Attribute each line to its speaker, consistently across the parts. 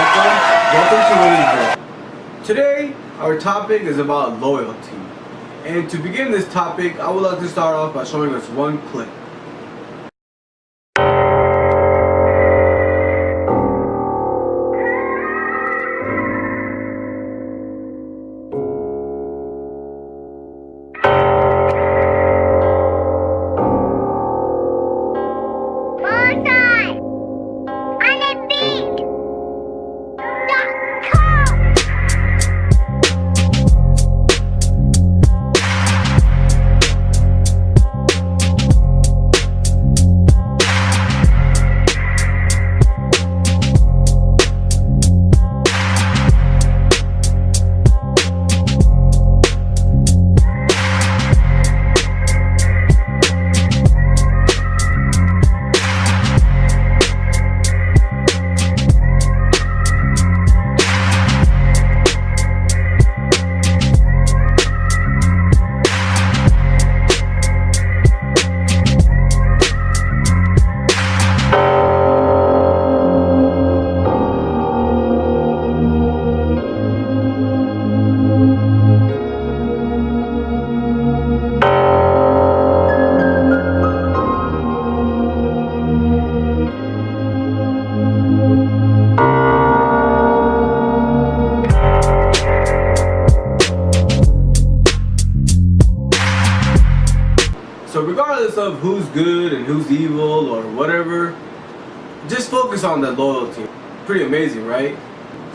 Speaker 1: Welcome to WHATISREAL. Today, our topic is about loyalty. And to begin this topic, I would like to start off by showing us one clip. So regardless of who's good and who's evil or whatever, just focus on that loyalty. Pretty amazing, right?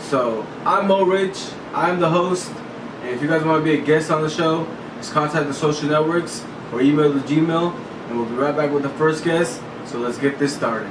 Speaker 1: So I'm MORICH, I'm the host, and if you guys want to be a guest on the show, just contact the social networks or email the Gmail, and we'll be right back with the first guest. So let's get this started.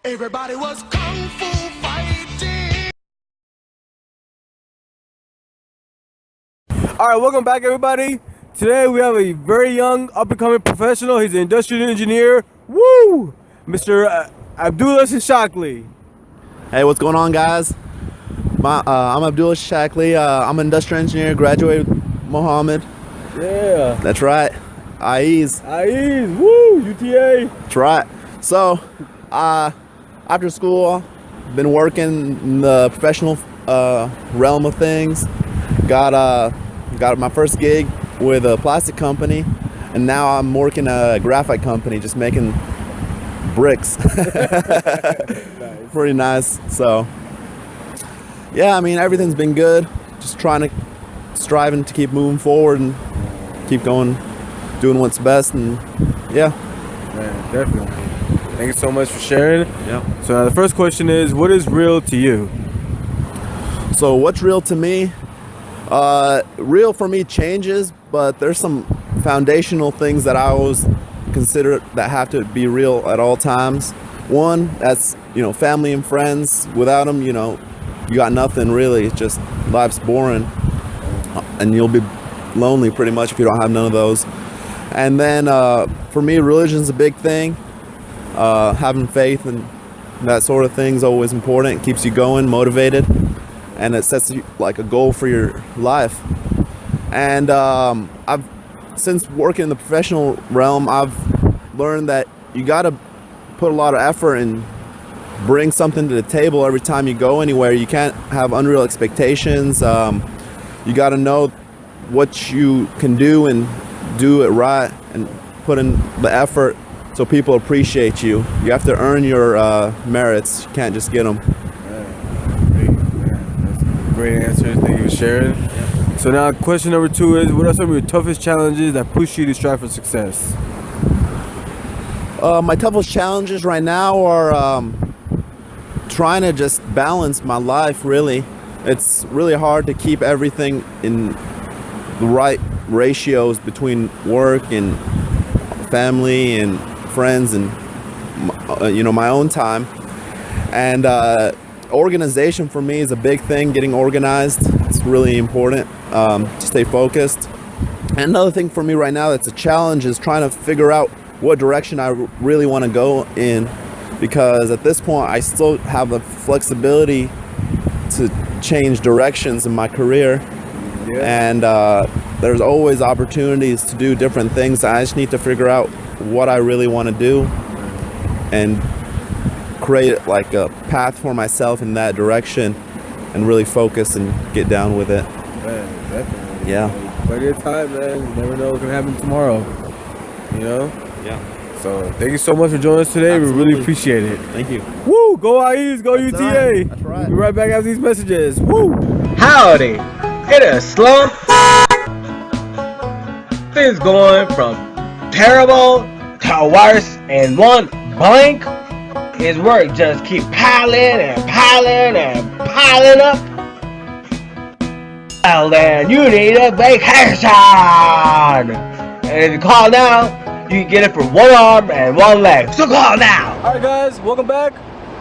Speaker 2: Everybody was kung fu fighting.
Speaker 1: Alright, welcome back everybody. Today we have a very young up-and-coming professional. He's an industrial engineer. Woo! Mr. ABDULLAHSHISHAKLY.
Speaker 3: Hey, what's going on, guys? I'm ABDULLAHSHISHAKLY. I'm an industrial engineer, graduated with Mohammed.
Speaker 1: Yeah.
Speaker 3: That's right. IEs.
Speaker 1: Woo! UTA.
Speaker 3: That's right. So, after school, been working in the professional realm of things. Got my first gig with a plastic company, and now I'm working at a graphite company, just making bricks.
Speaker 1: Nice.
Speaker 3: Pretty nice. So, yeah, I mean, everything's been good. Just striving to keep moving forward and keep going, doing what's best, and yeah.
Speaker 1: Man, definitely. Thank you so much for sharing.
Speaker 3: Yeah.
Speaker 1: So now the first question is, what is real to you?
Speaker 3: So what's real to me? Real for me changes, but there's some foundational things that I always consider that have to be real at all times. One, that's, family and friends. Without them, you got nothing really. It's just life's boring, and you'll be lonely pretty much if you don't have none of those. And then for me, religion's a big thing. Having faith and that sort of thing is always important. It keeps you going, motivated, and it sets you like a goal for your life. And since working in the professional realm, I've learned that you got to put a lot of effort and bring something to the table every time you go anywhere. You can't have unreal expectations. You got to know what you can do and do it right and put in the effort so people appreciate you. You have to earn your merits. You can't just get them.
Speaker 1: That's a great answer. Thank you for sharing. Yeah. So now question number 2 is, what are some of your toughest challenges that push you to strive for success?
Speaker 3: My toughest challenges right now are trying to just balance my life, really. It's really hard to keep everything in the right ratios between work and family and friends and my own time. And organization for me is a big thing. Getting organized, is really important to stay focused. And another thing for me right now that's a challenge is trying to figure out what direction I really want to go in, because at this point I still have the flexibility to change directions in my career. And there's always opportunities to do different things. I just need to figure out what I really want to do and create like a path for myself in that direction and really focus and get down with it.
Speaker 1: Man, definitely.
Speaker 3: Yeah.
Speaker 1: Plenty of time, man. You never know what can happen tomorrow. You know?
Speaker 3: Yeah.
Speaker 1: So thank you so much for joining us today.
Speaker 3: Absolutely.
Speaker 1: We really appreciate it.
Speaker 3: Thank you.
Speaker 1: Woo! Go IEs, go
Speaker 3: That's
Speaker 1: UTA.
Speaker 3: right. That's right.
Speaker 1: We'll be right back after these messages. Woo!
Speaker 4: Howdy! In a slump, things going from terrible to worse in one blink. His work just keep piling and piling and piling up. Well then, you need a vacation! And if you call now, you can get it for one arm and one leg. So call now!
Speaker 1: Alright guys, welcome back.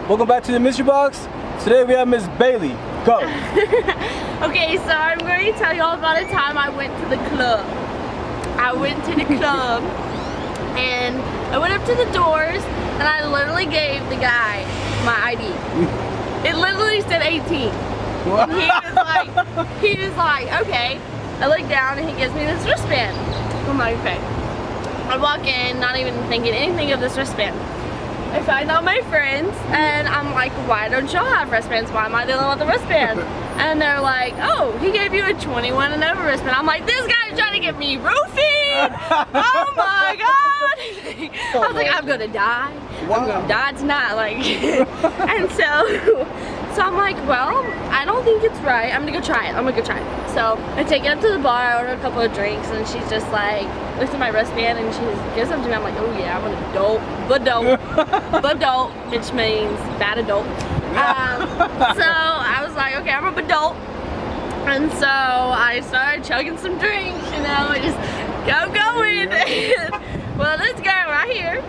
Speaker 1: Welcome back to the Mystery Box. Today we have Miss Bailey. Go!
Speaker 5: Okay, so I'm going to tell you all about a time I went to the club. I went to the club and I went up to the doors and I literally gave the guy my ID. It literally said 18. And he was like, okay. I look down and he gives me this wristband. I'm like, okay. I walk in, not even thinking anything of this wristband. I find out my friends and I'm like, why don't y'all have wristbands? Why am I the only one with the wristband? And they're like, oh, he gave you a 21 and over wristband. I'm like, this guy's trying to get me roofied! Oh my god! I was like, I'm gonna die. I'm gonna die tonight. Like, and so I'm like, well, I don't think it's right. I'm gonna go try it. I'm gonna go try it. So I take it up to the bar, I order a couple of drinks, and she's just like, looks at my wristband and she gives them to me. I'm like, oh yeah, I want a dope, badult, which means bad adult. So I was like, okay, I'm a badult. And so I started chugging some drinks, you know, and just going. Well, this girl right here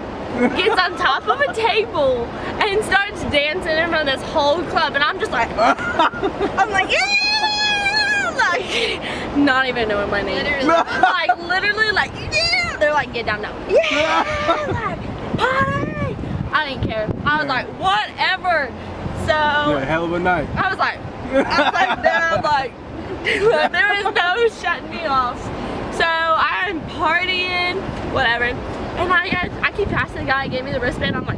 Speaker 5: gets on top of a table and starts dancing in front of this whole club, and I'm just like, I'm like, yeah, like, not even knowing my name. Literally, like, yeah. They're like, get down now. Yeah, like, party. I didn't care. I was like, whatever. So
Speaker 1: Yeah, hell of a night.
Speaker 5: I was like, there was no shutting me off. So I'm partying, whatever. And I keep passing the guy who gave me the wristband. I'm like,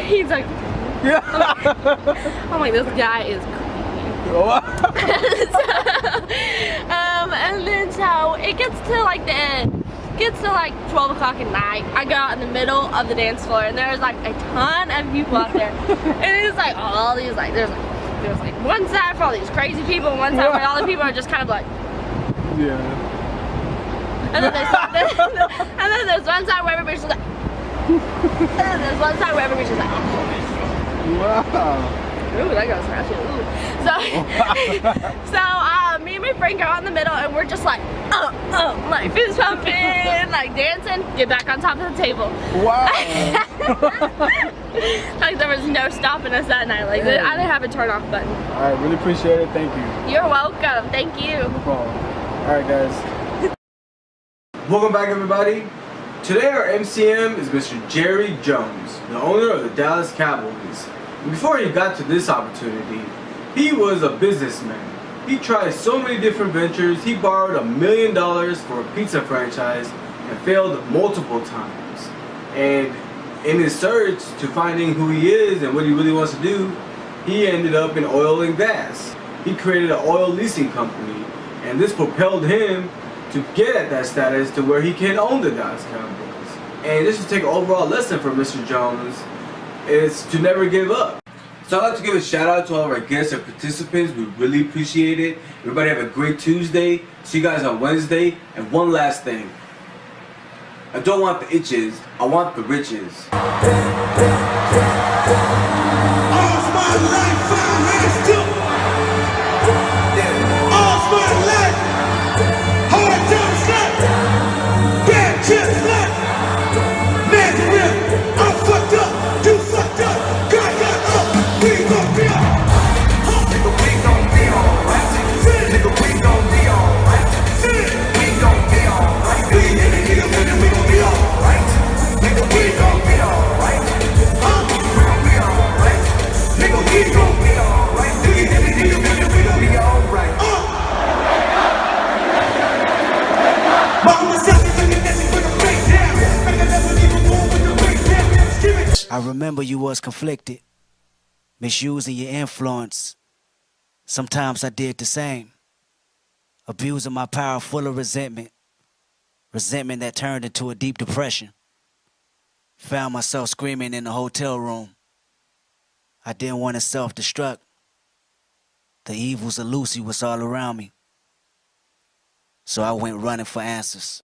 Speaker 5: he's like, I'm like, this guy is crazy. And then so it gets to like the end. Gets to like 12 o'clock at night. I go out in the middle of the dance floor and there's like a ton of people out there. And it's like all these like there's like one side for all these crazy people and one side where all the people are just kind of like,
Speaker 1: Yeah.
Speaker 5: and then there's one side where everybody's just like, and then there's one side where everybody's just like,
Speaker 1: Wow.
Speaker 5: ooh, that goes fast. Ooh. So me and my friend go out in the middle and we're just like fist pumping, like dancing, get back on top of the table.
Speaker 1: Wow.
Speaker 5: Like there was no stopping us that night. Like I didn't have a turn off button.
Speaker 1: Alright, really appreciate it. Thank you.
Speaker 5: You're welcome. Thank you.
Speaker 1: No problem. Alright guys. Welcome back everybody. Today our MCM is Mr. Jerry Jones, the owner of the Dallas Cowboys. And before he got to this opportunity, he was a businessman. He tried so many different ventures. He borrowed $1 million for a pizza franchise and failed multiple times. And in his search to finding who he is and what he really wants to do, he ended up in oil and gas. He created an oil leasing company, and this propelled him to get at that status to where he can own the Dallas Cowboys. And just to take an overall lesson from Mr. Jones is to never give up. So I'd like to give a shout out to all of our guests and participants. We really appreciate it. Everybody have a great Tuesday. See you guys on Wednesday. And one last thing. I don't want the itches. I want the riches.
Speaker 2: All's my life found hands still. All's my life. Hard times life. Bad chips life. Man's real. I'm fucked up. You fucked up.
Speaker 6: remember you was conflicted, misusing your influence. Sometimes I did the same, abusing my power full of resentment that turned into a deep depression. Found myself screaming in the hotel room. I didn't want to self-destruct. The evils of Lucy was all around me. So I went running for answers.